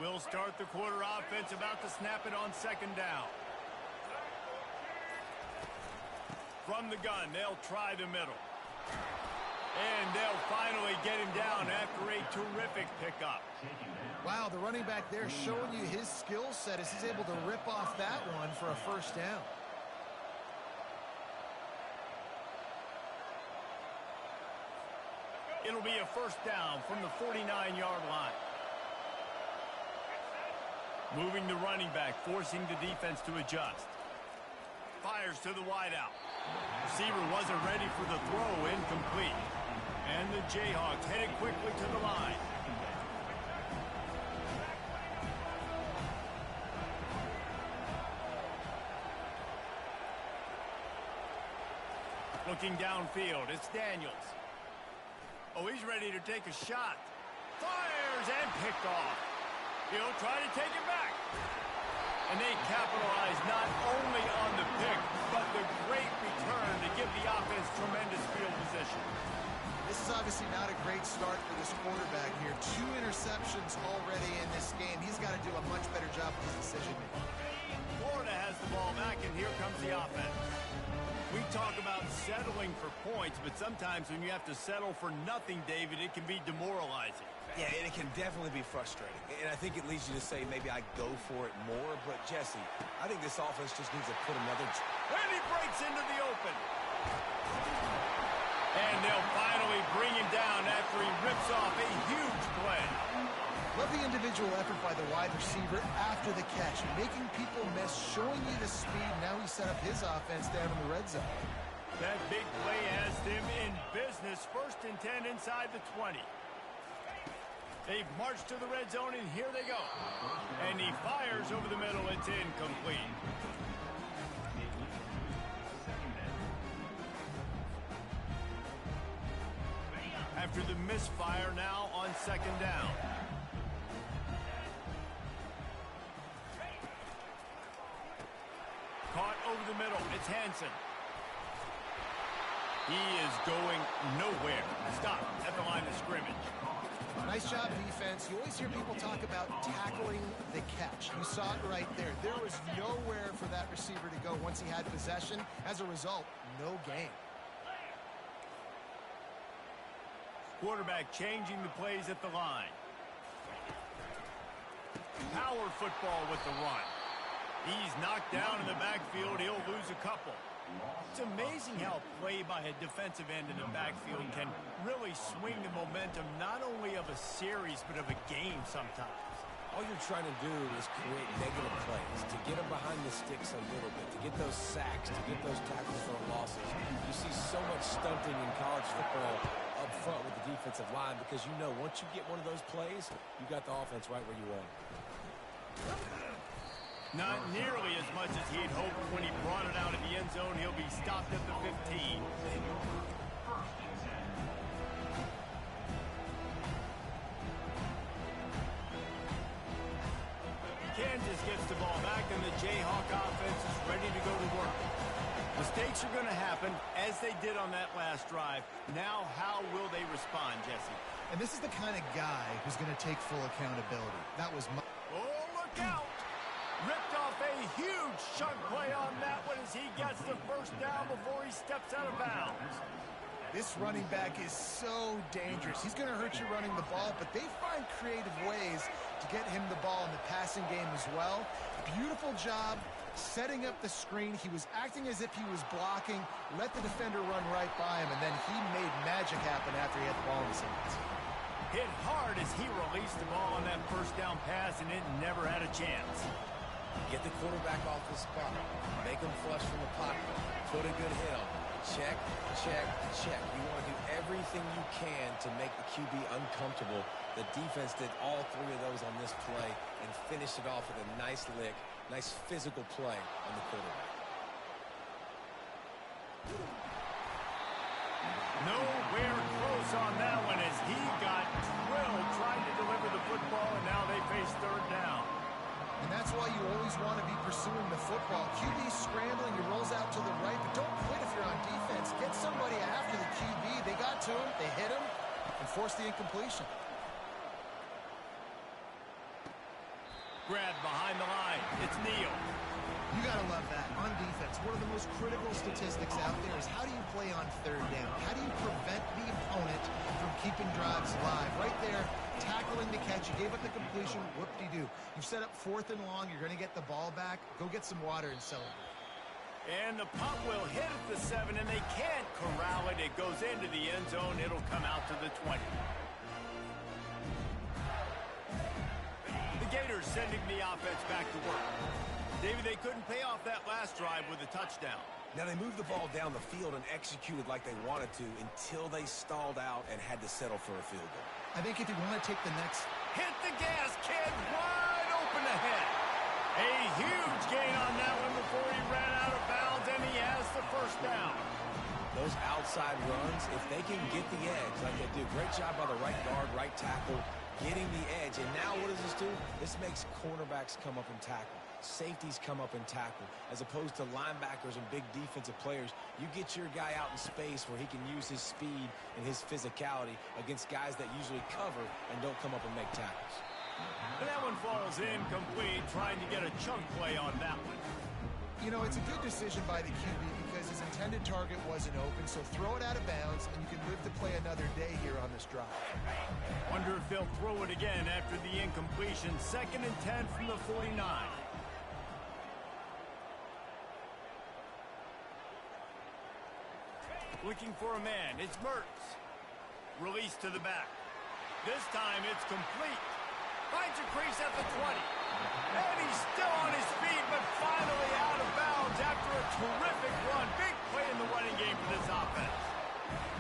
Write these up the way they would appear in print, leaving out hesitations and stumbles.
We'll start the quarter offense, about to snap it on second down. From the gun, they'll try the middle. And they'll finally get him down after a terrific pickup. Wow, the running back there showing you his skill set as he's able to rip off that one for a first down. It'll be a first down from the 49-yard line. Moving the running back, forcing the defense to adjust. Fires to the wideout. Receiver wasn't ready for the throw, incomplete. And the Jayhawks headed quickly to the line. Looking downfield, it's Daniels. Oh, he's ready to take a shot. Fires and picked off. He'll try to take it back. And they capitalize not only on the pick, but the great return to give the offense tremendous field position. This is obviously not a great start for this quarterback here. 2 interceptions already in this game. He's got to do a much better job with his decision-making. Florida has the ball back, and here comes the offense. We talk about settling for points, but sometimes when you have to settle for nothing, David, it can be demoralizing. Yeah, and it can definitely be frustrating. And I think it leads you to say maybe I go for it more. But, Jesse, I think this offense just needs to put another... And he breaks into the open. And they'll finally bring him down after he rips off a huge play. Love the individual effort by the wide receiver after the catch, making people miss, showing you the speed. Now he set up his offense down in the red zone. That big play has them in business. 1st and 10 inside the 20. They've marched to the red zone, and here they go. And he fires over the middle. It's incomplete. After the misfire, now on second down. Caught over the middle. It's Hansen. He is going nowhere. Stop at the line of scrimmage. Nice job, defense. You always hear people talk about tackling the catch. You saw it right there. There was nowhere for that receiver to go once he had possession. As a result, no gain. Quarterback changing the plays at the line. Power football with the run. He's knocked down in the backfield. He'll lose a couple. It's amazing how play by a defensive end in the backfield can really swing the momentum not only of a series but of a game sometimes. All you're trying to do is create negative plays, to get them behind the sticks a little bit, to get those sacks, to get those tackles for losses. You see so much stunting in college football up front with the defensive line because you know once you get one of those plays, you got the offense right where you want it. Not nearly as much as he'd hoped when he brought it out of the end zone. He'll be stopped at the 15. Kansas gets the ball back, and the Jayhawk offense is ready to go to work. Mistakes are going to happen, as they did on that last drive. Now, how will they respond, Jesse? And this is the kind of guy who's going to take full accountability. That was my... Oh, look out! Ripped off a huge chunk play on that one as he gets the first down before he steps out of bounds. This running back is so dangerous. He's going to hurt you running the ball, but they find creative ways to get him the ball in the passing game as well. Beautiful job setting up the screen. He was acting as if he was blocking, let the defender run right by him, and then he made magic happen after he had the ball in his hands. Hit hard as he released the ball on that first down pass, and it never had a chance. Get the quarterback off his spot. Make him flush from the pocket. Put a good hit on him. Check, check, check. You want to do everything you can to make the QB uncomfortable. The defense did all 3 of those on this play and finished it off with a nice lick, nice physical play on the quarterback. Nowhere close on that one as he got drilled trying to deliver the football, and now they face third down. And that's why you always want to be pursuing the football. QB scrambling, he rolls out to the right, but don't quit if you're on defense. Get somebody after the QB. They got to him, they hit him, and forced the incompletion. Grab behind the line. It's Neal. You got to love that. On defense, one of the most critical statistics out there is how do you play on third down? How do you prevent the opponent from keeping drives alive? Right there, tackling the catch. You gave up the completion. Whoop-de-doo. You've set up 4th and long. You're going to get the ball back. Go get some water and celebrate. And the punt will hit at the 7, and they can't corral it. It goes into the end zone. It'll come out to the 20. The Gators sending the offense back to work. David, they couldn't pay off that last drive with a touchdown. Now, they moved the ball down the field and executed like they wanted to until they stalled out and had to settle for a field goal. I think if you want to take the next... Hit the gas, kid. Wide open ahead. A huge gain on that one before he ran out of bounds, and he has the first down. Those outside runs, if they can get the edge like they do, great job by the right guard, right tackle, getting the edge. And now what does this do? This makes cornerbacks come up and tackle. Safeties come up and tackle. As opposed to linebackers and big defensive players, you get your guy out in space where he can use his speed and his physicality against guys that usually cover and don't come up and make tackles. And that one falls incomplete, trying to get a chunk play on that one. You know, it's a good decision by the QB because his intended target wasn't open, so throw it out of bounds, and you can live to play another day here on this drive. Wonder if they'll throw it again after the incompletion. 2nd and 10 from the 49. Looking for a man. It's Mertz. Release to the back. This time it's complete. Finds a crease at the 20. And he's still on his feet, but finally out of bounds after a terrific run. Big play in the running game for this offense.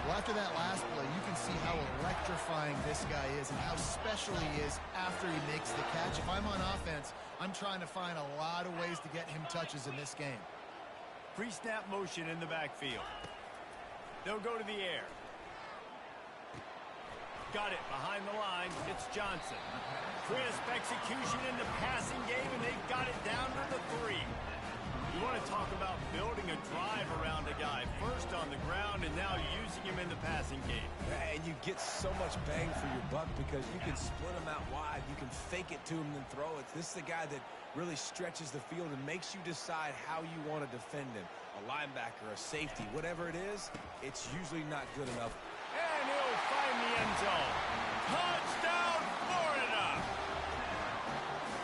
Well, after that last play, you can see how electrifying this guy is and how special he is after he makes the catch. If I'm on offense, I'm trying to find a lot of ways to get him touches in this game. Pre-snap motion in the backfield. They'll go to the air. Got it behind the line. It's Johnson. Crisp execution in the passing game, and they've got it down to the 3. You want to talk about building a drive around a guy. First on the ground, and now using him in the passing game. And you get so much bang for your buck because you can split him out wide. You can fake it to him and then throw it. This is the guy that really stretches the field and makes you decide how you want to defend him. A linebacker, a safety, whatever it is, it's usually not good enough. And he'll find the end zone. Touchdown, Florida!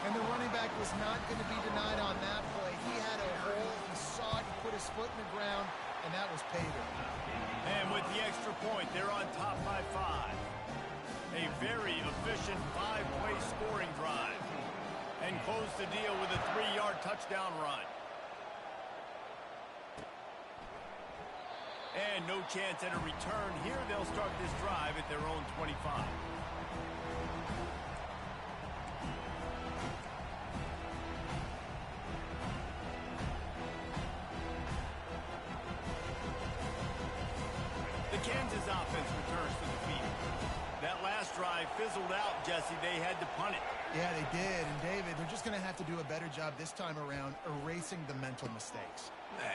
And the running back was not going to be denied on that play. He had a hole, he saw it, he put his foot in the ground, and that was paydirt. And with the extra point, they're on top by 5. A very efficient 5-play scoring drive. And close the deal with a 3-yard touchdown run. And no chance at a return here. They'll start this drive at their own 25. The Kansas offense returns to the field. That last drive fizzled out, Jesse. They had to punt it. Yeah, they did. And, David, they're just going to have to do a better job this time around erasing the mental mistakes.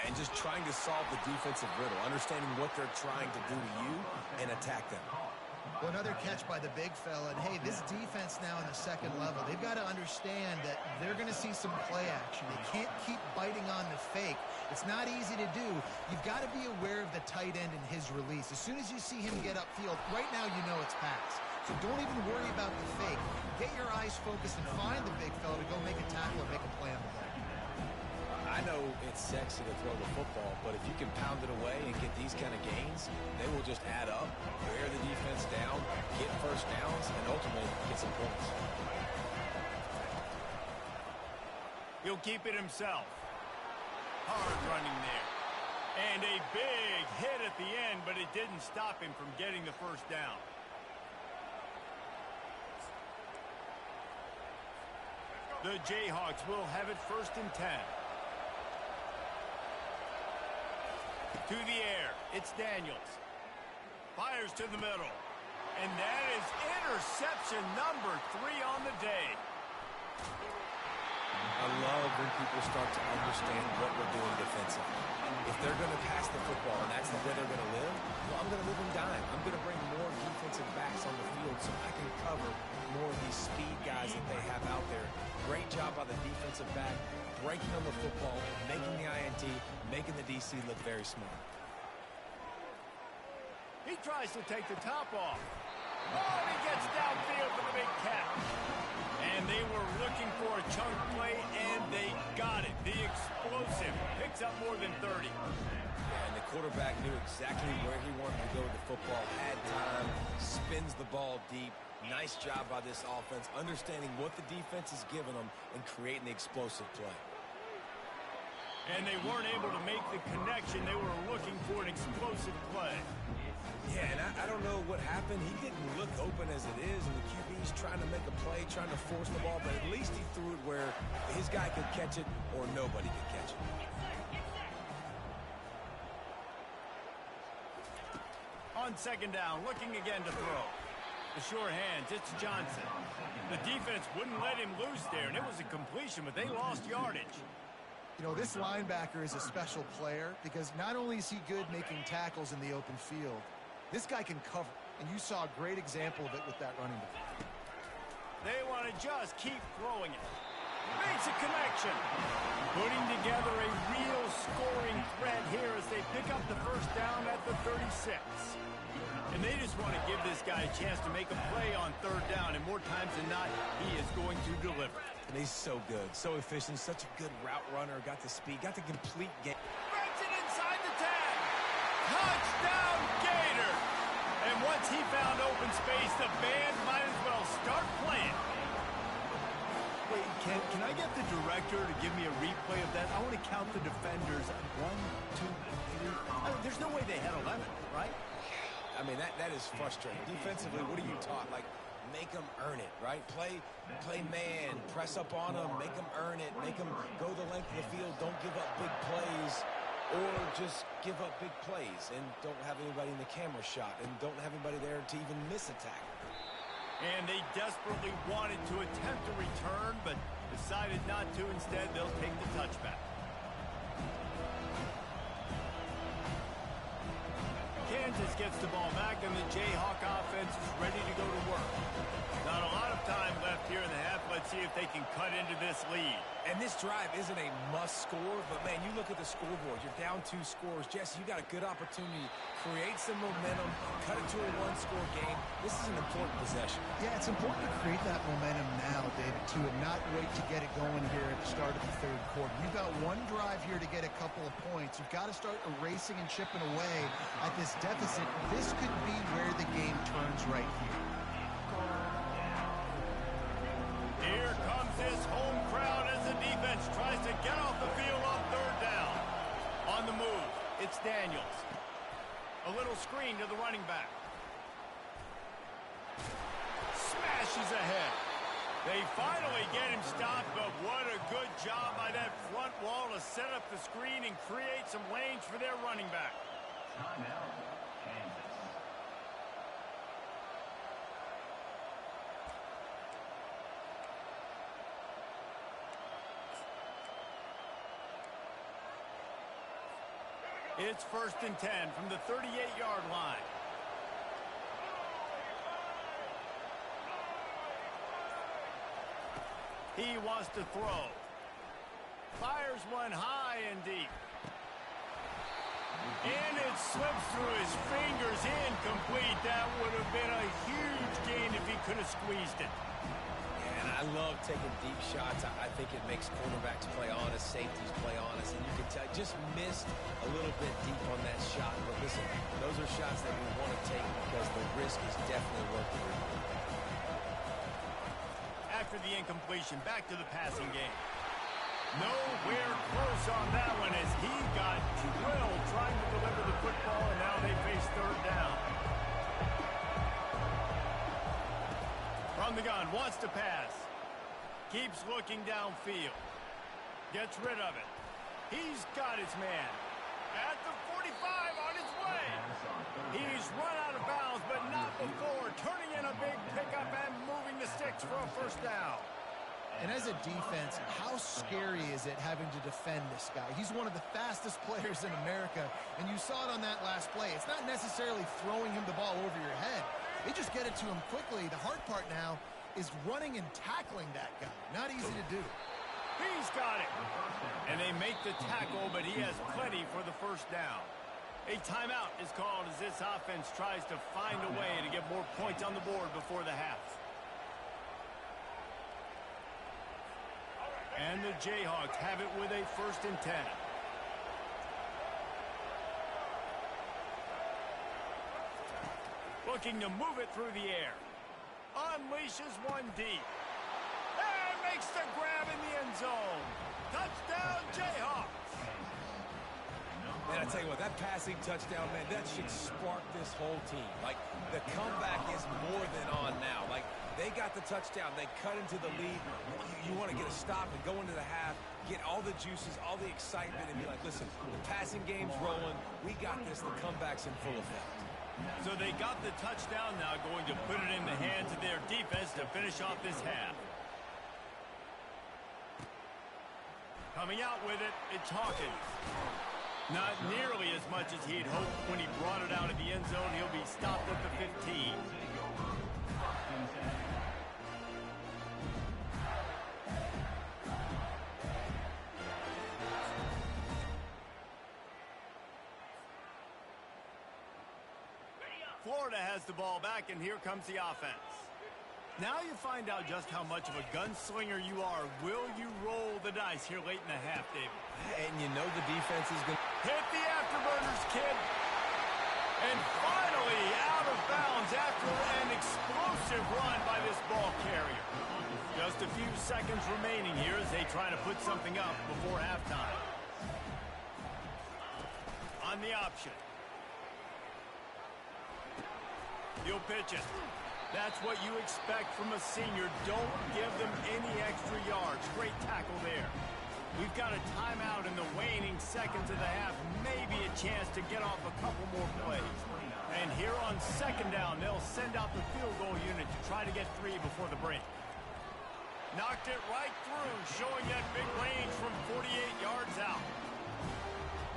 And just trying to solve the defensive riddle, understanding what they're trying to do to you and attack them. Well, another catch by the big fella. And, hey, this defense now in the 2nd level, they've got to understand that they're going to see some play action. They can't keep biting on the fake. It's not easy to do. You've got to be aware of the tight end and his release. As soon as you see him get upfield, right now you know it's pass. So don't even worry about the fake. Get your eyes focused and find the big fella to go make a tackle or make a play on the ball. I know it's sexy to throw the football, but if you can pound it away and get these kind of gains, they will just add up, wear the defense down, get first downs, and ultimately get some points. He'll keep it himself. Hard running there. And a big hit at the end, but it didn't stop him from getting the first down. The Jayhawks will have it 1st and 10. To the air, it's Daniels. Fires to the middle. And that is interception number 3 on the day. I love when people start to understand what we're doing defensively. If they're going to pass the football and that's the way they're going to live, well, I'm going to live and dime. I'm going to bring more defensive backs on the field so I can cover more of these speed guys that they have out there. Great job by the defensive back, breaking on the football, making the INT, making the DC look very smart. He tries to take the top off. Oh, he gets downfield for the big catch. And they were looking for a chunk play, and they got it. The explosive picks up more than 30. Yeah, and the quarterback knew exactly where he wanted to go with the football, had time, spins the ball deep. Nice job by this offense, understanding what the defense is giving them and creating the explosive play. And they weren't able to make the connection. They were looking for an explosive play. Yeah, and I don't know what happened. He didn't look open as it is, and the QB's trying to make a play, trying to force the ball, but at least he threw it where his guy could catch it or nobody could catch it. On second down, looking again to throw. The sure hands, it's Johnson. The defense wouldn't let him loose there, and it was a completion, but they lost yardage. You know, this linebacker is a special player because not only is he good making tackles in the open field, this guy can cover, and you saw a great example of it with that running back. They want to just keep throwing it. Makes a connection. Putting together a real scoring threat here as they pick up the first down at the 36. And they just want to give this guy a chance to make a play on third down, and more times than not, he is going to deliver. And he's so good, so efficient, such a good route runner, got the speed, got the complete game. Breaks it inside the 10. Touchdown, Gator. And once he found open space, the band might as well start playing. Wait, can I get the director to give me a replay of that? I want to count the defenders. 1, 2, 3. There's no way they had 11, right? I mean, that is frustrating. Defensively, what are you taught? Like, make them earn it, right? Play man, press up on them, make them earn it, make them go the length of the field, don't give up big plays, or just give up big plays and don't have anybody in the camera shot and don't have anybody there to even miss a tackle. And they desperately wanted to attempt a return, but decided not to. Instead, they'll take the touchback. Kansas gets the ball back, and the Jayhawk offense is ready to go to work. Not a lot of time left here in the half. Let's see if they can cut into this lead. And this drive isn't a must score, but, man, you look at the scoreboard. You're down 2 scores. Jesse, you got a good opportunity. Create some momentum. Cut it to a 1-score game. This is an important possession. Yeah, it's important to create that momentum now, David, too, and not wait to get it going here at the start of the third quarter. You've got one drive here to get a couple of points. You've got to start erasing and chipping away at this deficit. This could be where the game turns right here. Here comes this home crowd as the defense tries to get off the field on third down. On the move, it's Daniels. A little screen to the running back. Smashes ahead. They finally get him stopped, but what a good job by that front wall to set up the screen and create some lanes for their running back. Timeout, Kansas. It's 1st and 10 from the 38-yard line. He wants to throw. Fires one high and deep. And it slips through his fingers, incomplete. That would have been a huge gain if he could have squeezed it. And I love taking deep shots. I think it makes quarterbacks play honest, safeties play honest, and you can tell just missed a little bit deep on that shot. But listen, those are shots that we want to take because the risk is definitely worth the reward. After the incompletion, back to the passing game. Nowhere close on that one as he got drilled trying to deliver the football, and now they face third down. From the gun, wants to pass. Keeps looking downfield. Gets rid of it. He's got his man. At the 45 on his way. He's run out of bounds, but not before. Turning in a big pickup and moving the sticks for a first down. And as a defense, how scary is it having to defend this guy? He's one of the fastest players in America, and you saw it on that last play. It's not necessarily throwing him the ball over your head. They just get it to him quickly. The hard part now is running and tackling that guy. Not easy to do. He's got it. And they make the tackle, but he has plenty for the first down. A timeout is called as this offense tries to find a way to get more points on the board before the half. And the Jayhawks have it with a 1st and 10. Looking to move it through the air. Unleashes one deep. And makes the grab in the end zone. Touchdown, Jayhawks. Man, I tell you what, that passing touchdown, man, that should spark this whole team. Like, the comeback is more than on now. Like, they got the touchdown. They cut into the lead. You want to get a stop and go into the half, get all the juices, all the excitement, and be like, listen, the passing game's rolling. We got this. The comeback's in full effect. So they got the touchdown now, going to put it in the hands of their defense to finish off this half. Coming out with it, it's Hawkins. Not nearly as much as he had hoped when he brought it out of the end zone. He'll be stopped at the 15. Florida has the ball back, and here comes the offense. Now you find out just how much of a gunslinger you are. Will you roll the dice here late in the half, David? And you know the defense is going to hit the afterburners, kid. And finally out of bounds after an explosive run by this ball carrier. Just a few seconds remaining here as they try to put something up before halftime. On the option. He'll pitch it. That's what you expect from a senior. Don't give them any extra yards. Great tackle there. We've got a timeout in the waning seconds of the half. Maybe a chance to get off a couple more plays. And here on 2nd down, they'll send out the field goal unit to try to get 3 before the break. Knocked it right through, showing that big range from 48 yards out.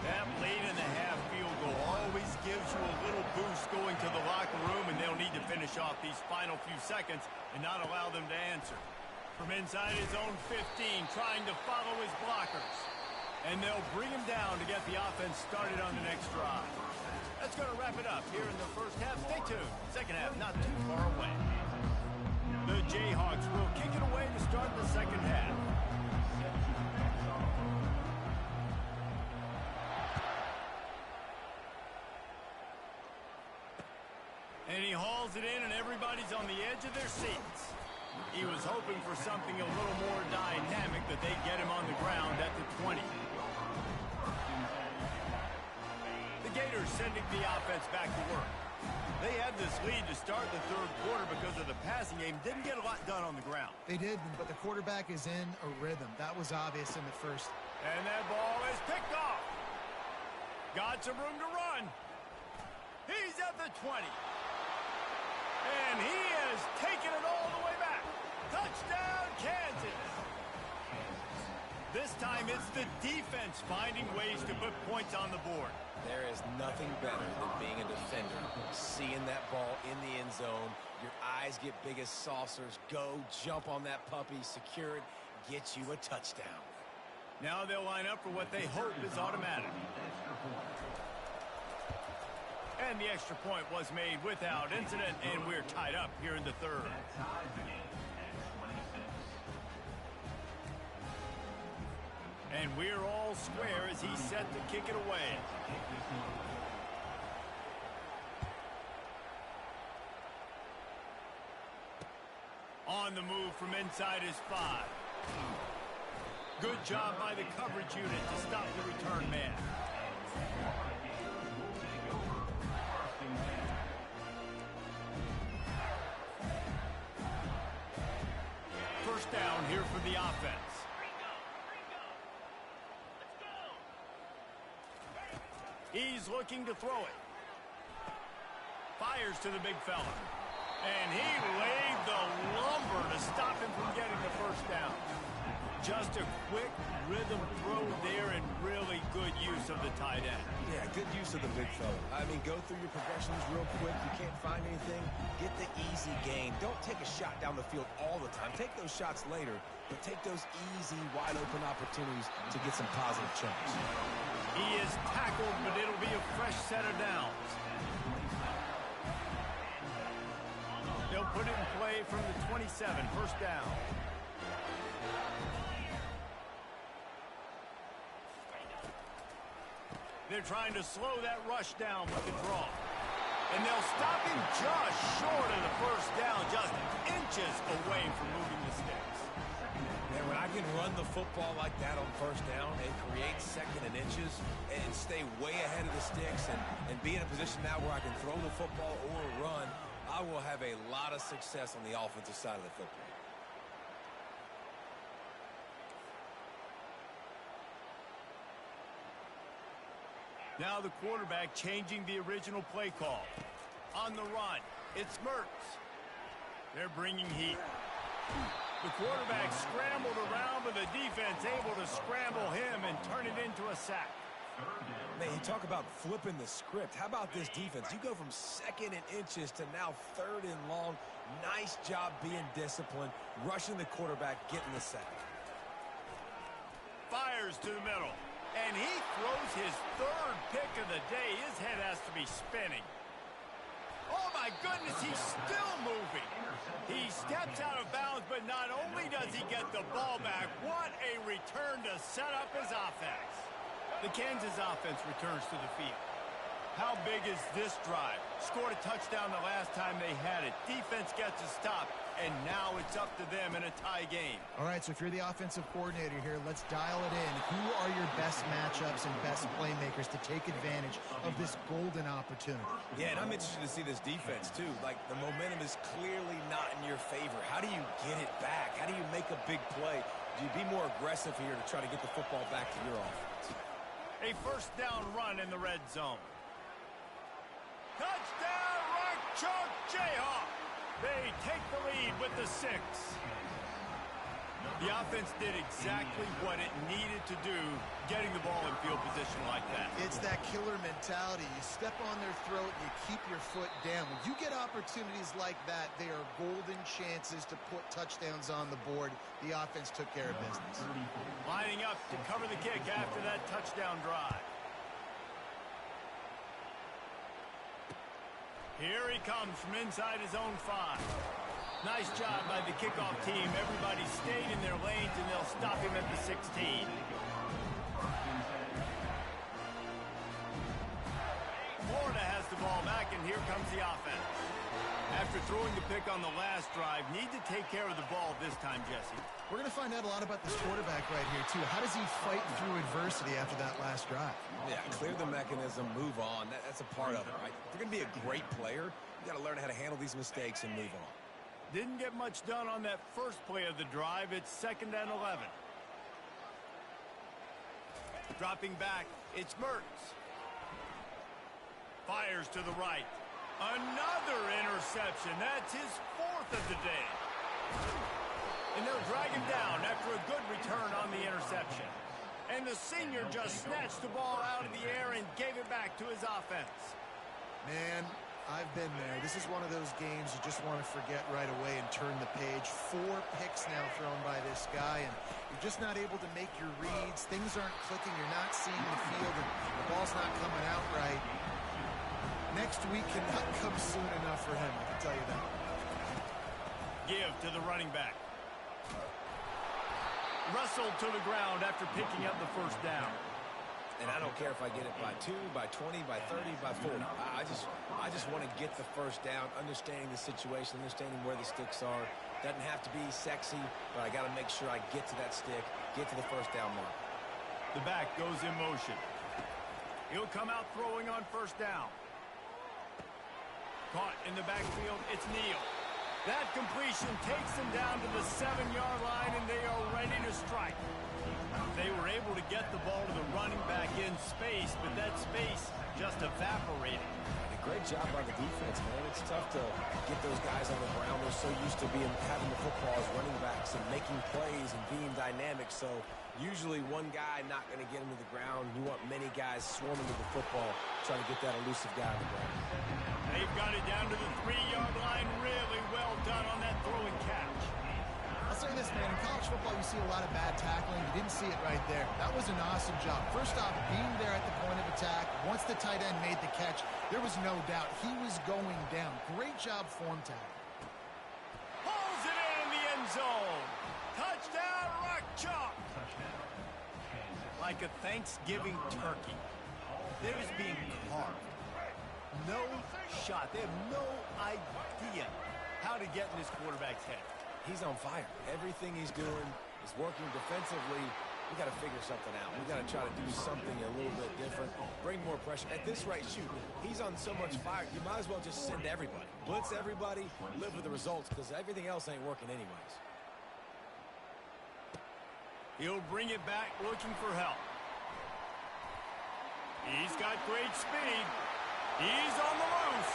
That late in the half field goal always gives you a little boost going to the locker room, and they'll need to finish off these final few seconds and not allow them to answer. From inside his own 15, trying to follow his blockers. And they'll bring him down to get the offense started on the next drive. That's going to wrap it up here in the first half. Stay tuned. Second half not too far away. The Jayhawks will kick it away to start the second half. And he hauls it in, and everybody's on the edge of their seats. He was hoping for something a little more dynamic, that they get him on the ground at the 20. The Gators sending the offense back to work. They had this lead to start the 3rd quarter because of the passing game. Didn't get a lot done on the ground. They did, but the quarterback is in a rhythm. That was obvious in the first. And that ball is picked off. Got some room to run. He's at the 20. And he has taken it all the way back. Touchdown, Kansas. This time it's the defense finding ways to put points on the board. There is nothing better than being a defender, seeing that ball in the end zone. Your eyes get big as saucers. Go, jump on that puppy, secure it, get you a touchdown. Now they'll line up for what they hope is automatic. And the extra point was made without incident, and we're tied up here in the 3rd. And we're all square as he's set to kick it away. On the move from inside his 5. Good job by the coverage unit to stop the return man. First down here for the offense. He's looking to throw it. Fires to the big fella. And he laid the lumber to stop him from getting the first down. Just a quick rhythm throw there and really good use of the tight end. Yeah, good use of the big fella. I mean, go through your progressions real quick. You can't find anything. Get the easy gain. Don't take a shot down the field all the time. Take those shots later, but take those easy, wide-open opportunities to get some positive chunks. He is tackled, but it'll be a fresh set of downs. They'll put it in play from the 27, first down. They're trying to slow that rush down with the draw. And they'll stop him just short of the first down, just inches away from moving the sticks. And when I can run the football like that on first down and create second and inches and stay way ahead of the sticks and be in a position now where I can throw the football or run, I will have a lot of success on the offensive side of the football. Now the quarterback changing the original play call. On the run, it's Mertz. They're bringing heat. The quarterback scrambled around, but the defense able to scramble him and turn it into a sack. Man, you talk about flipping the script. How about this defense? You go from second and inches to now third and long. Nice job being disciplined, rushing the quarterback, getting the sack. Fires to the middle. And he throws his third pick of the day. His head has to be spinning. Oh, my goodness, he's still moving. He steps out of bounds, but not only does he get the ball back, what a return to set up his offense. The Kansas offense returns to the field. How big is this drive? Scored a touchdown the last time they had it. Defense gets a stop, and now it's up to them in a tie game. All right, so if you're the offensive coordinator here, let's dial it in. Who are your best matchups and best playmakers to take advantage of this golden opportunity? Yeah, and I'm interested to see this defense, too. Like, the momentum is clearly not in your favor. How do you get it back? How do you make a big play? Do you be more aggressive here to try to get the football back to your offense? A first down run in the red zone. Touchdown, Rock Chalk Jayhawk. They take the lead with the 6. The offense did exactly what it needed to do, getting the ball in field position like that. It's that killer mentality. You step on their throat, you keep your foot down. When you get opportunities like that, they are golden chances to put touchdowns on the board. The offense took care of business. Lining up to cover the kick after that touchdown drive. Here he comes from inside his own 5. Nice job by the kickoff team. Everybody stayed in their lanes, and they'll stop him at the 16. Florida has the ball back, and here comes the offense. After throwing the pick on the last drive, need to take care of the ball this time, Jesse. We're going to find out a lot about this quarterback right here, too. How does he fight through adversity after that last drive? Yeah, clear the mechanism, move on. That's a part of it, right? If you're going to be a great player, you got to learn how to handle these mistakes and move on. Didn't get much done on that first play of the drive. It's 2nd and 11. Dropping back, it's Mertz. Fires to the right. Another interception. That's his 4th of the day. And they'll drag him down after a good return on the interception. And the senior just snatched the ball out of the air and gave it back to his offense. Man, I've been there. This is one of those games you just want to forget right away and turn the page. 4 picks now thrown by this guy, and you're just not able to make your reads. Things aren't clicking. You're not seeing the field, and the ball's not coming out right. Next week cannot come soon enough for him, I can tell you that. Give to the running back. Wrestled to the ground after picking up the first down. And I don't care if I get it by 2, by 20, by 30, by 40. I just want to get the first down, understanding the situation, understanding where the sticks are. Doesn't have to be sexy, but I got to make sure I get to that stick, get to the first down mark. The back goes in motion. He'll come out throwing on first down. Caught in the backfield, it's Neal. That completion takes them down to the 7-yard line, and they are ready to strike. They were able to get the ball to the running back in space, but that space just evaporated. A Great job by the defense, man. It's tough to get those guys on the ground. They're so used to having the football as running backs and making plays and being dynamic. So usually one guy not going to get him to the ground. You want many guys swarming to the football, trying to get that elusive guy on the ground. They've got it down to the 3-yard line. Really well done on that throw and catch. I'll say this, man. In college football, you see a lot of bad tackling. You didn't see it right there. That was an awesome job. First off, being there at the point of attack. Once the tight end made the catch, there was no doubt he was going down. Great job form tackle. Pulls it in the end zone. Touchdown, Rock Chalk. Like a Thanksgiving turkey. They're just being carved. No shot. They have no idea how to get in this quarterback's head. He's on fire. Everything he's doing is working defensively. We got to figure something out. We got to try to do something a little bit different. Bring more pressure. At this rate, shoot, he's on so much fire, you might as well just send everybody. Blitz everybody, live with the results, because everything else ain't working anyways. He'll bring it back looking for help. He's got great speed. He's on the loose.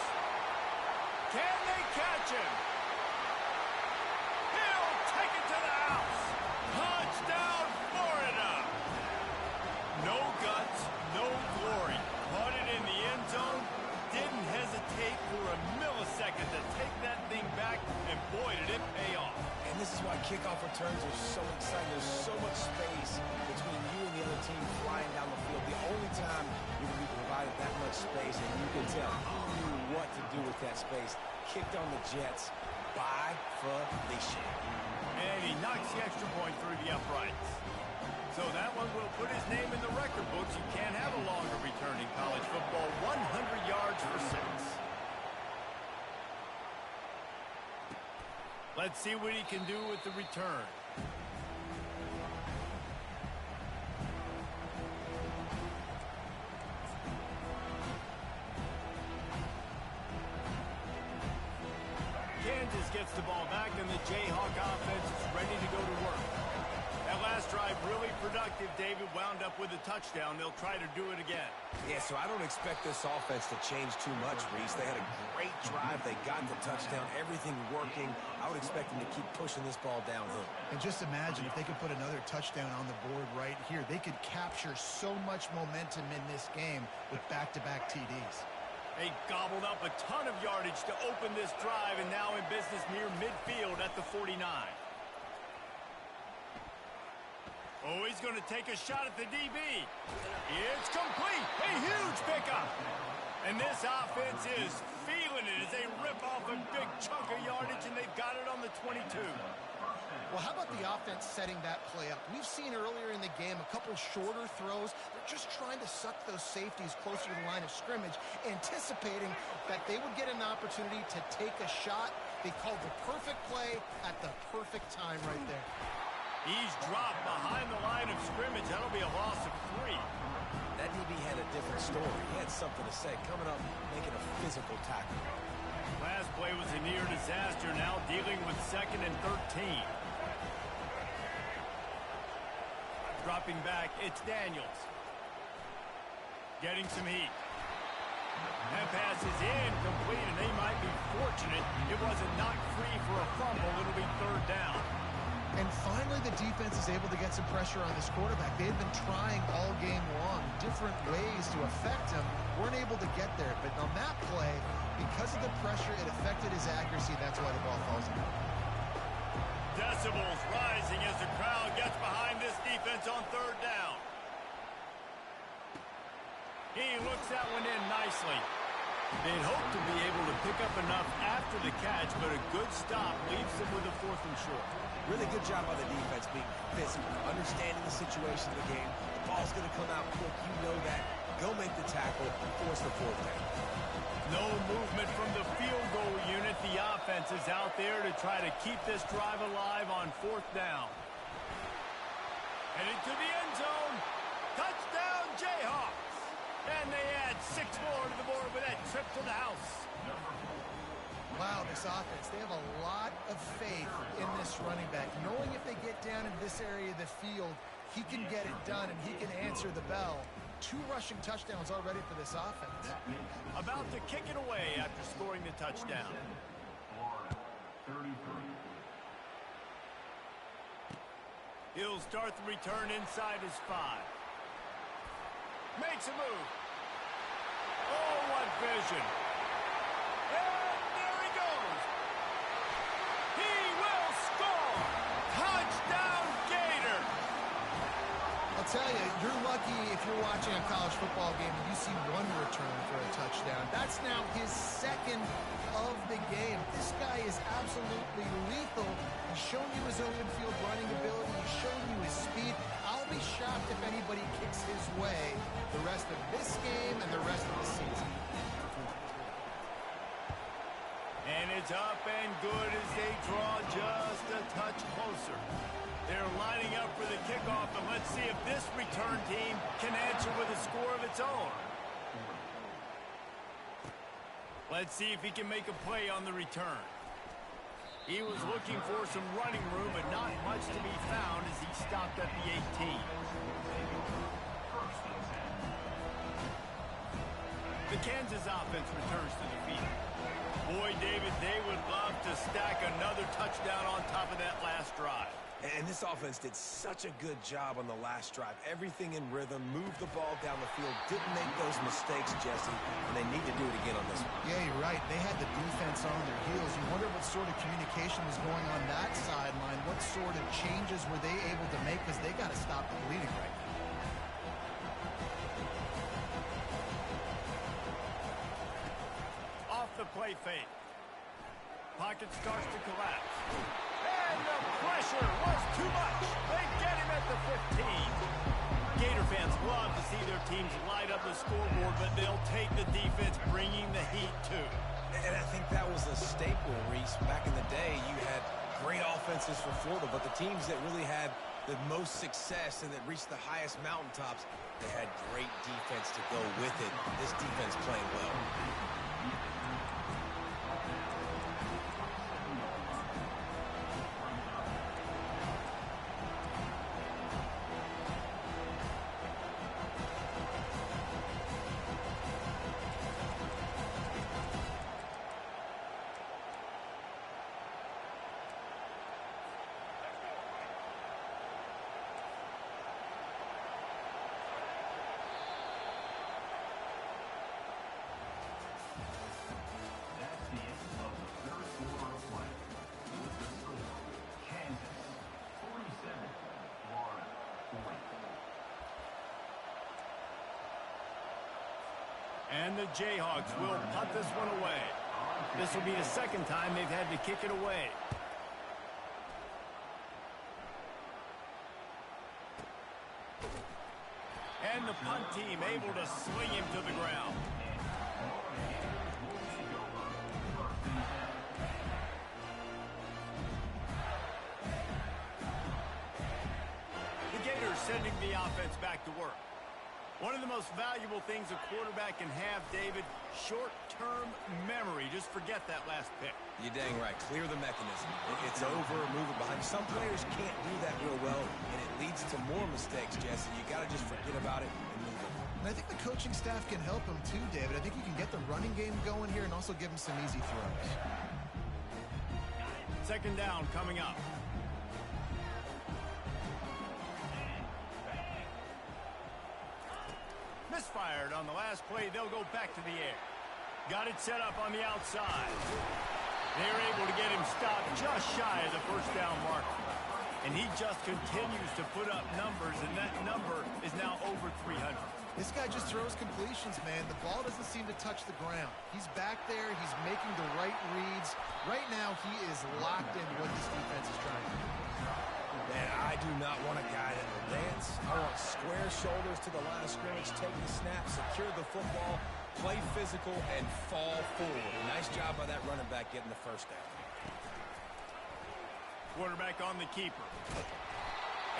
Can they catch him? He'll take it to the house. Touchdown, Florida. No guts, no glory. Caught it in the end zone. Didn't hesitate for a millisecond to take that thing back, and boy, did it pay off. And this is why kickoff returns are so exciting. There's so much space between you and the other team flying down the field. The only time you're going to be provided that much space, and you can tell he knew what to do with that space. Kicked on the Jets by Felicia. And he knocks the extra point through the uprights. So that one will put his name in the record books. You can't have a longer return in college football. 100 yards for 6. Let's see what he can do with the return. Kansas gets the ball back, and the Jayhawk offense is ready to go to work. That last drive really productive. David wound up with a touchdown. They'll try to do it again. Yeah, so I don't expect this offense to change too much, Reese. They had a great drive. They got the touchdown. Everything working. I would expect them to keep pushing this ball downhill. And just imagine if they could put another touchdown on the board right here. They could capture so much momentum in this game with back-to-back TDs. They gobbled up a ton of yardage to open this drive, and now in business near midfield at the 49. Oh, he's going to take a shot at the DB. It's complete. A huge pickup. And this offense is feeling it as they rip off a big chunk of yardage, and they've got it on the 22. Well, how about the offense setting that play up? We've seen earlier in the game a couple shorter throws. They're just trying to suck those safeties closer to the line of scrimmage, anticipating that they would get an opportunity to take a shot. They called the perfect play at the perfect time right there. He's dropped behind the line of scrimmage. That'll be a loss of 3. That DB had a different story. He had something to say. Coming up, making a physical tackle. Last play was a near disaster. Now dealing with 2nd and 13. Dropping back, it's Daniels. Getting some heat. That pass is incomplete, and they might be fortunate it wasn't knocked free for a fumble. It'll be 3rd down. And finally, the defense is able to get some pressure on this quarterback. They had been trying all game long, different ways to affect him. Weren't able to get there. But on that play, because of the pressure, it affected his accuracy. That's why the ball falls in. Decibels rising as the crowd gets behind this defense on 3rd down. He looks that one in nicely. They'd hope to be able to pick up enough after the catch, but a good stop leaves them with a 4th and short. Really good job by the defense being physical, understanding the situation of the game. The ball's going to come out quick. You know that. Go make the tackle, force the 4th down. No movement from the field goal unit. The offense is out there to try to keep this drive alive on 4th down. Headed to the end zone. Touchdown, Jayhawks. And they add 6 more to the board with that trip to the house. Wow, this offense, they have a lot of faith in this running back, knowing if they get down in this area of the field, he can get it done and he can answer the bell 2 rushing touchdowns already for this offense. About to kick it away after scoring the touchdown. Florida, 33. He'll start the return inside his 5. Makes a move. Oh, what vision. And there he goes. He will score. Touchdown, Gator. I'll tell you, you're lucky if you're watching a college football game and you see 1 return for a touchdown. That's now his 2nd of the game. This guy is absolutely lethal. He's shown you his open field running ability. He's shown you his speed. I'll be shocked if anybody kicks his way the rest of this game and the rest of the season. And it's up and good as they draw just a touch closer. They're lining up for the kickoff, and let's see if this return team can answer with a score of its own. Let's see if he can make a play on the return. He was looking for some running room, but not much to be found as he stopped at the 18. The Kansas offense returns to the field. Boy, David, they would love to stack another touchdown on top of that last drive. And this offense did such a good job on the last drive. Everything in rhythm, moved the ball down the field, didn't make those mistakes, Jesse, and they need to do it again on this one. Yeah, you're right. They had the defense on their heels. You wonder what sort of communication was going on that sideline. What sort of changes were they able to make, because they got to stop the bleeding right now. Off the play fake. Pocket starts to collapse. And the pressure was too much. They get him at the 15. Gator fans love to see their teams light up the scoreboard, but they'll take the defense bringing the heat too. And I think that was a staple, Reese. Back in the day, you had great offenses for Florida, but the teams that really had the most success and that reached the highest mountaintops, they had great defense to go with it. This defense playing well. That's the end of the third quarter of play. With the score, Kansas 47, Florida 40. And the Jayhawks will punt this one away. This will be the 2nd time they've had to kick it away. And the punt team able to swing him to the ground. The Gators sending the offense back to work. One of the most valuable things a quarterback can have, David, short-term memory. Just forget that last pick. You're dang right. Clear the mechanism. It's over, move it behind. Some players can't do that real well, and it leads to more mistakes, Jesse. You got to just forget about it and move it. And I think the coaching staff can help him too, David. I think you can get the running game going here and also give him some easy throws. 2nd down coming up. Misfired on the last play. They'll go back to the air. Got it set up on the outside. They're able to get him stopped just shy of the 1st down mark. And he just continues to put up numbers, and that number is now over 300. This guy just throws completions, man. The ball doesn't seem to touch the ground. He's back there. He's making the right reads. Right now, he is locked in what this defense is trying to do. Man, I do not want a guy that will dance. I want square shoulders to the line of scrimmage, take the snap, secure the football, play physical, and fall forward. Nice job by that running back getting the 1st down. Quarterback on the keeper.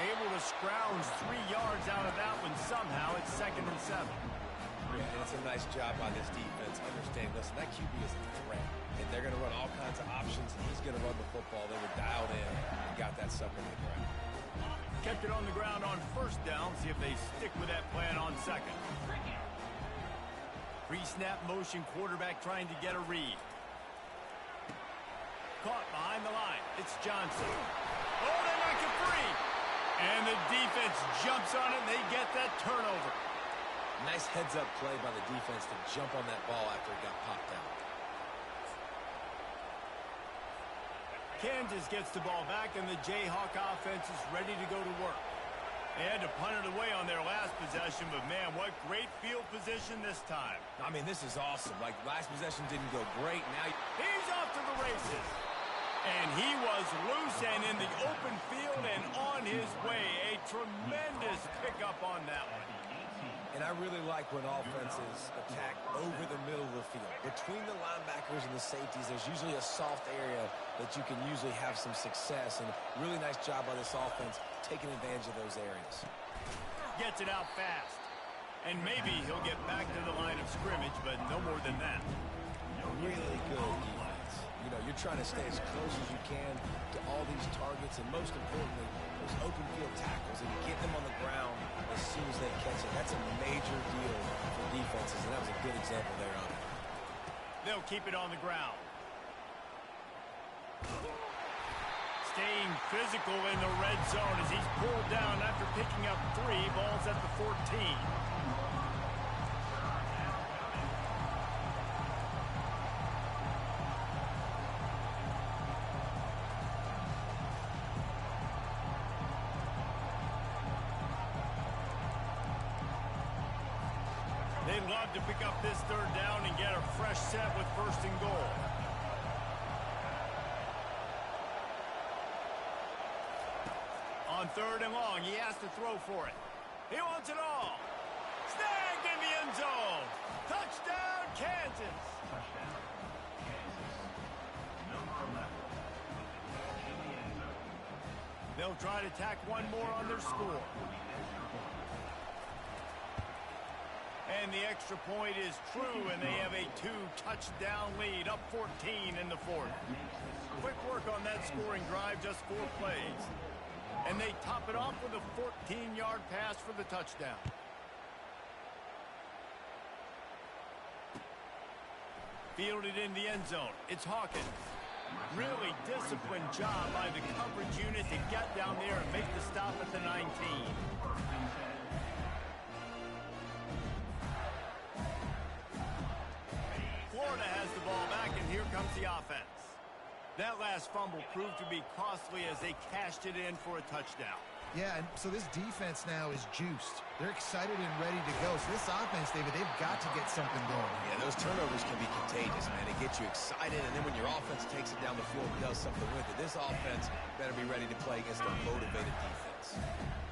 Able to scrounge 3 yards out of that one somehow. It's 2nd and 7. Yeah, and it's a nice job by this defense. Understand, listen, that QB is a threat. And they're going to run all kinds of options. He's going to run the football. They were dialed in and got that sucker in the ground. Kept it on the ground on 1st down. See if they stick with that plan on 2nd. Pre-snap motion quarterback trying to get a read. Caught behind the line. It's Johnson. Oh, they knock it free. And the defense jumps on it, and they get that turnover. Nice heads-up play by the defense to jump on that ball after it got popped out. Kansas gets the ball back, and the Jayhawk offense is ready to go to work. They had to punt it away on their last possession, but, man, what great field position this time. I mean, this is awesome. Like, last possession didn't go great. Now He's off to the races. And he was loose and in the open field and on his way. A tremendous pickup on that one. And I really like when offenses attack over the middle of the field. Between the linebackers and the safeties, there's usually a soft area that you can usually have some success. And really nice job by this offense taking advantage of those areas. Gets it out fast. And maybe he'll get back to the line of scrimmage, but no more than that. Really good defense. You know, you're trying to stay as close as you can to all these targets, and most importantly, those open field tackles, and get them on the ground as soon as they catch it. That's a major deal for defenses, and that was a good example there of it. They'll keep it on the ground. Staying physical in the red zone as he's pulled down after picking up 3 balls at the 14. They'd love to pick up this 3rd down and get a fresh set with 1st and goal. On 3rd and long, he has to throw for it. He wants it all. Snagged in the end zone. Touchdown, Kansas. Touchdown, Kansas. Number 11 in the end zone. They'll try to tack one more on their score. And the extra point is true, and they have a 2-touchdown lead, up 14 in the 4th. Quick work on that scoring drive, just 4 plays. And they top it off with a 14-yard pass for the touchdown. Fielded in the end zone. It's Hawkins. Really disciplined job by the coverage unit to get down there and make the stop at the 19. Florida has the ball back, and here comes the offense. That last fumble proved to be costly as they cashed it in for a touchdown. Yeah, and so this defense now is juiced. They're excited and ready to go. So this offense, David, they've got to get something going. Yeah, those turnovers can be contagious, man. They get you excited, and then when your offense takes it down the field and does something with it, this offense better be ready to play against a motivated defense.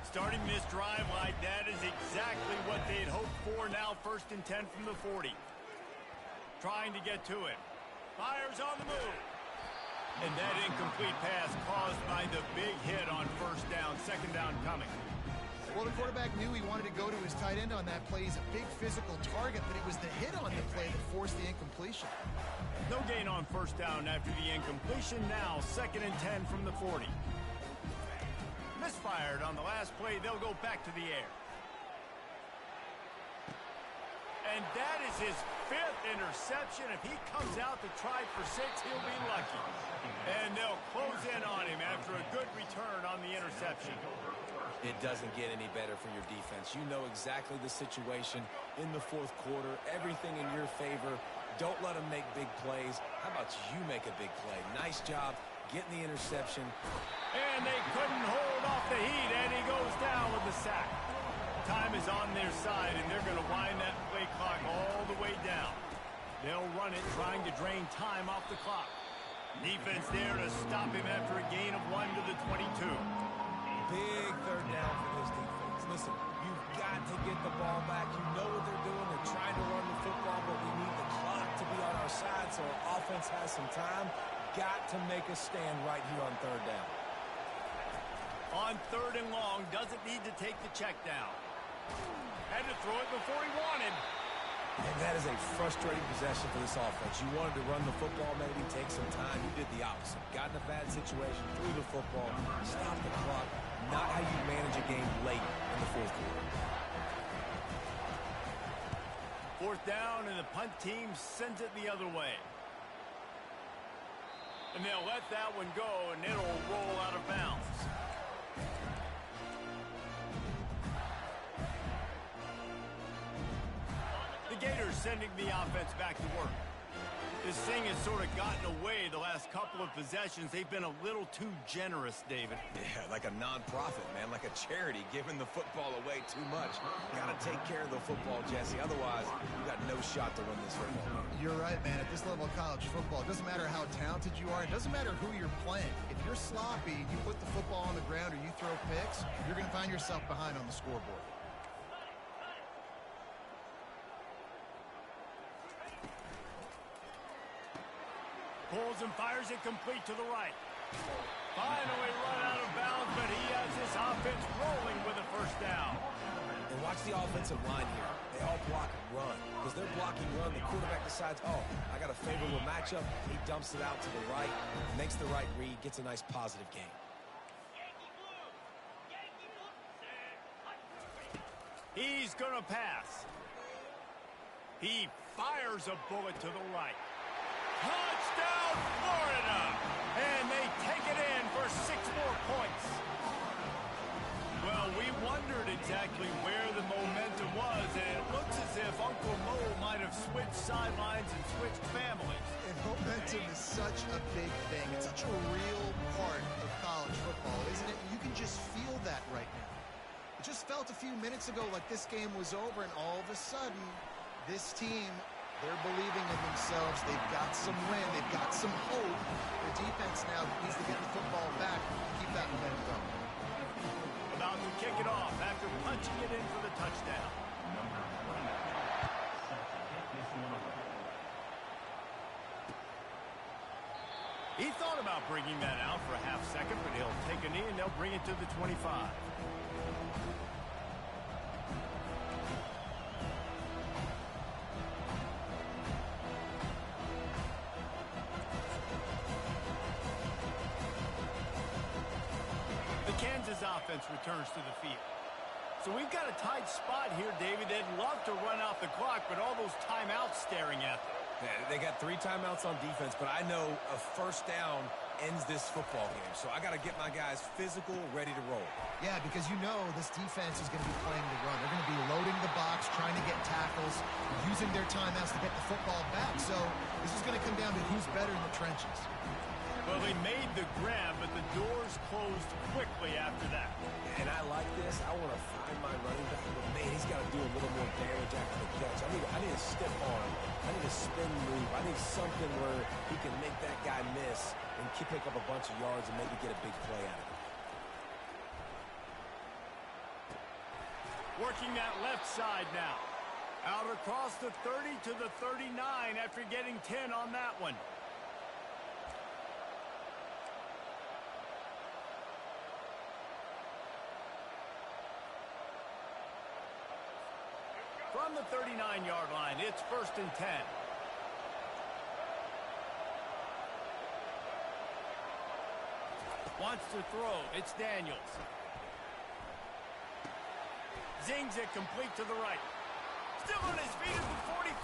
Starting this drive like that is exactly what they'd hoped for. Now 1st and 10 from the 40. Trying to get to it. Fires on the move. And that incomplete pass caused by the big hit on 1st down. 2nd down coming. Well, the quarterback knew he wanted to go to his tight end on that play. He's a big physical target, but it was the hit on the play that forced the incompletion. No gain on 1st down after the incompletion. Now 2nd and 10 from the 40. Misfired on the last play. They'll go back to the air. And that is his 5th interception. If he comes out to try for 6, he'll be lucky. And they'll close in on him after a good return on the interception. It doesn't get any better for your defense. You know exactly the situation in the 4th quarter. Everything in your favor. Don't let them make big plays. How about you make a big play? Nice job getting the interception. And they couldn't hold off the heat, and he goes down with the sack. Time is on their side, and they're going to wind that play clock all the way down. They'll run it, trying to drain time off the clock. Defense there to stop him after a gain of 1 to the 22. Big 3rd down for this defense. Listen, you've got to get the ball back. You know what they're doing. They're trying to run the football, but we need the clock to be on our side so our offense has some time. Got to make a stand right here on 3rd down. On 3rd and long, doesn't need to take the check down. Had to throw it before he wanted. And that is a frustrating possession for this offense. You wanted to run the football, maybe take some time. You did the opposite. Got in a bad situation, threw the football, stopped the clock. Not how you manage a game late in the 4th quarter. 4th down, and the punt team sends it the other way. And they'll let that one go, and it'll roll out of bounds. The Gators sending the offense back to work. This thing has sort of gotten away the last couple of possessions. They've been a little too generous, David. Yeah, like a non-profit, man, like a charity, giving the football away too much. Got to take care of the football, Jesse. Otherwise, you got no shot to win this football game. You're right, man. At this level of college football, it doesn't matter how talented you are. It doesn't matter who you're playing. If you're sloppy, you put the football on the ground or you throw picks, you're going to find yourself behind on the scoreboard. Pulls and fires it complete to the right. Finally run out of bounds, but he has this offense rolling with a 1st down. And watch the offensive line here. They all block and run. Because they're blocking run, the quarterback decides, oh, I got a favorable matchup. He dumps it out to the right, makes the right read, gets a nice positive gain. He's going to pass. He fires a bullet to the right. Touchdown, Florida! And they take it in for 6 more points. Well, we wondered exactly where the momentum was, and it looks as if Uncle Mo might have switched sidelines and switched families. And momentum is such a big thing. It's such a real part of college football, isn't it? You can just feel that right now. It just felt a few minutes ago like this game was over, and all of a sudden, this team, they're believing in themselves. They've got some wind. They've got some hope. The defense now needs to get the football back and keep that momentum going. About to kick it off after punching it in for the touchdown. Number 29, set to hit this one away. He thought about bringing that out for a half second, but he'll take a knee and they'll bring it to the 25. Kansas offense returns to the field. So we've got a tight spot here, David. They'd love to run out the clock, but all those timeouts staring at them. Yeah, they got 3 timeouts on defense, but I know a 1st down ends this football game. So I got to get my guys physical, ready to roll. Yeah, because you know this defense is going to be playing the run. They're going to be loading the box, trying to get tackles, using their timeouts to get the football back. So this is going to come down to who's better in the trenches. Well, they made the grab, but the doors closed quickly after that. And I like this. I want to find my running back, but man, he's got to do a little more damage after the catch. I need a stiff arm. I need a spin move. I need something where he can make that guy miss and pick up a bunch of yards and maybe get a big play out of it. Working that left side now. Out across the 30 to the 39 after getting 10 on that one. From the 39-yard line, it's 1st and 10. Wants to throw. It's Daniels. Zings it complete to the right. Still on his feet at the 45.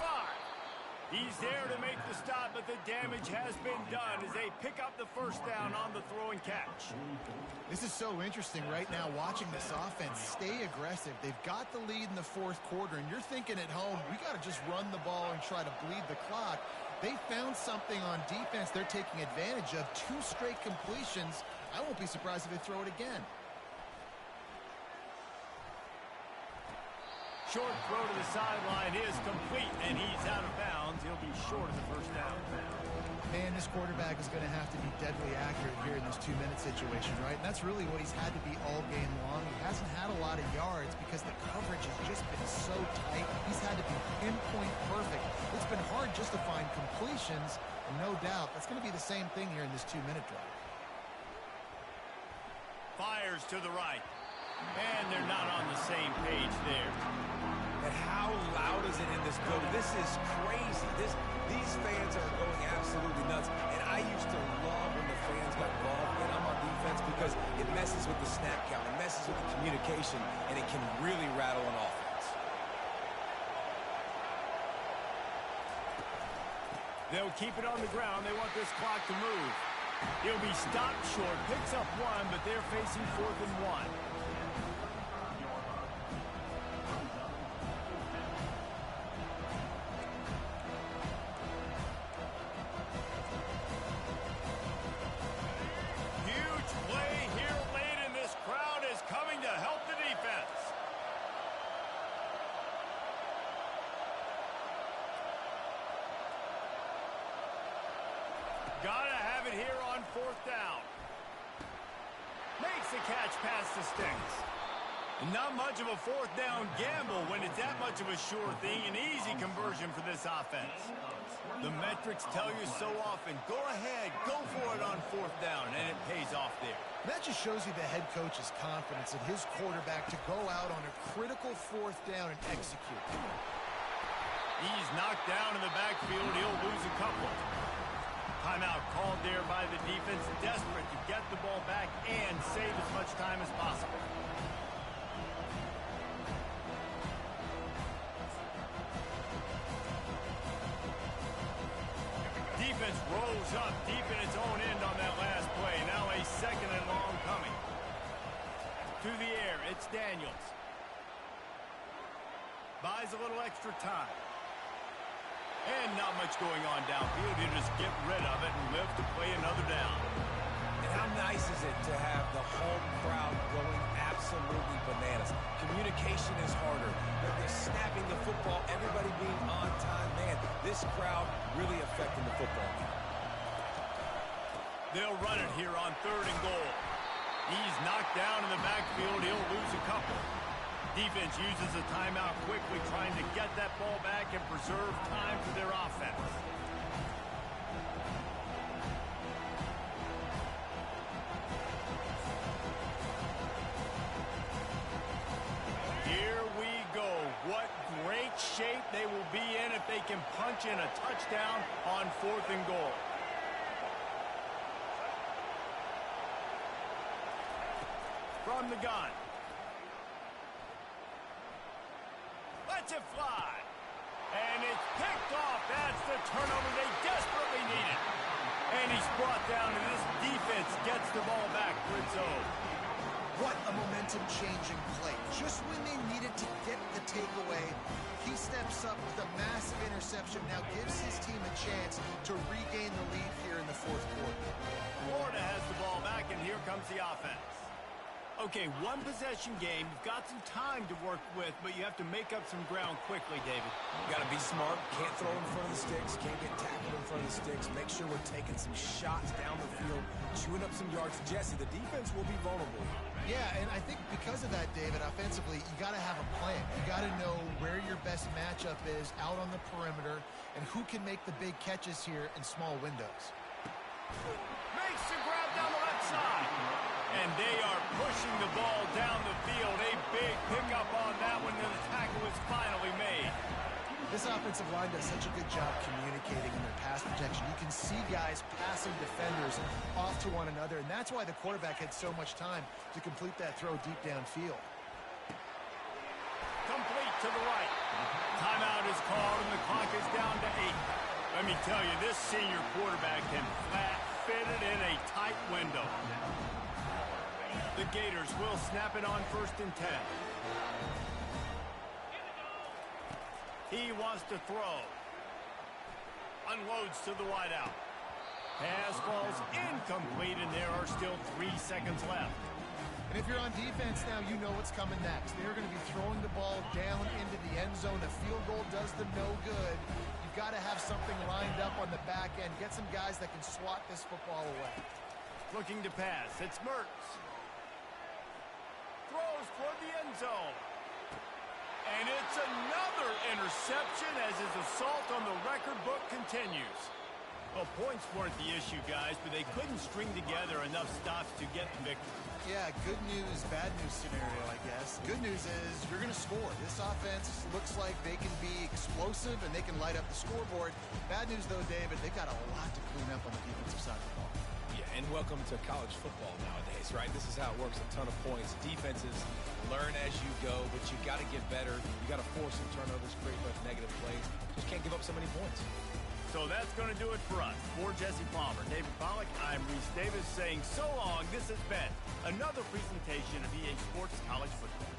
He's there to make the stop, but the damage has been done as they pick up the 1st down on the throw and catch. This is so interesting right now, watching this offense stay aggressive. They've got the lead in the 4th quarter, and you're thinking at home, we got to just run the ball and try to bleed the clock. They found something on defense they're taking advantage of. 2 straight completions. I won't be surprised if they throw it again. Short throw to the sideline is complete, and he's out of bounds. He'll be short of the 1st down. Man, this quarterback is going to have to be deadly accurate here in this 2-minute situation, right? And that's really what he's had to be all game long. He hasn't had a lot of yards because the coverage has just been so tight. He's had to be pinpoint perfect. It's been hard just to find completions, and no doubt that's going to be the same thing here in this 2-minute drive. Fires to the right. And they're not on the same page there. And how loud is it in this building? This is crazy. These fans are going absolutely nuts. And I used to love when the fans got involved when I'm on defense because it messes with the snap count, it messes with the communication, and it can really rattle an offense. They'll keep it on the ground. They want this clock to move. He'll be stopped short, picks up one, but they're facing 4th and 1. Huge play here late, and this crowd is coming to help the defense. Gotta have it here on 4th down. Makes the catch past the sticks. Not much of a 4th down gamble when it's that much of a sure thing. An easy conversion for this offense. The metrics tell you so often, go ahead, go for it on 4th down, and it pays off there. That just shows you the head coach's confidence in his quarterback to go out on a critical 4th down and execute. He's knocked down in the backfield. He'll lose a couple. Timeout called there by the defense, desperate to get the ball back and save as much time as possible. Defense rolls up deep in its own end on that last play. Now a 2nd and long coming. To the air, it's Daniels. Buys a little extra time. And not much going on downfield. He'll just get rid of it and live to play another down. And how nice is it to have the home crowd going absolutely bananas? Communication is harder. They're snapping the football, everybody being on time. Man, this crowd really affecting the football game. They'll run it here on 3rd and goal. He's knocked down in the backfield. He'll lose a couple. Defense uses a timeout quickly, trying to get that ball back and preserve time for their offense. Here we go. What great shape they will be in if they can punch in a touchdown on 4th and goal. From the gun. Lets it fly. And it's picked off. That's the turnover they desperately needed. And he's brought down, and this defense gets the ball back for its own. What a momentum-changing play. Just when they needed to get the takeaway, he steps up with a massive interception, now gives his team a chance to regain the lead here in the 4th quarter. Florida has the ball back, and here comes the offense. Okay, 1-possession game. You've got some time to work with, but you have to make up some ground quickly, David. You got to be smart. Can't throw in front of the sticks. Can't get tackled in front of the sticks. Make sure we're taking some shots down the field, chewing up some yards. Jesse, the defense will be vulnerable. Yeah, and I think because of that, David, offensively, you got to have a plan. You got to know where your best matchup is out on the perimeter and who can make the big catches here in small windows. Makes the grab down the left side. And they are pushing the ball down the field. A big pickup on that one, and the tackle is finally made. This offensive line does such a good job communicating in their pass protection. You can see guys passing defenders off to one another, and that's why the quarterback had so much time to complete that throw deep downfield. Complete to the right. Timeout is called, and the clock is down to 8. Let me tell you, this senior quarterback can flat fit it in a tight window. The Gators will snap it on 1st and 10. He wants to throw. Unloads to the wideout. Pass falls incomplete, and there are still 3 seconds left. And if you're on defense now, you know what's coming next. They're going to be throwing the ball down into the end zone. The field goal does them no good. You've got to have something lined up on the back end. Get some guys that can swat this football away. Looking to pass. It's Mertz. Throws toward the end zone. And it's another interception as his assault on the record book continues. Well, points weren't the issue, guys, but they couldn't string together enough stops to get the victory. Yeah, good news, bad news scenario, I guess. Good news is you're going to score. This offense looks like they can be explosive and they can light up the scoreboard. Bad news, though, David, they've got a lot to clean up on the defensive side of the ball. Yeah, and welcome to college football nowadays, right? This is how it works, a ton of points. Defenses learn as you go, but you got to get better. You got to force some turnovers, create less negative plays. Just can't give up so many points. So that's going to do it for us. For Jesse Palmer, David Pollack, I'm Reese Davis saying so long. This has been another presentation of EA Sports College Football.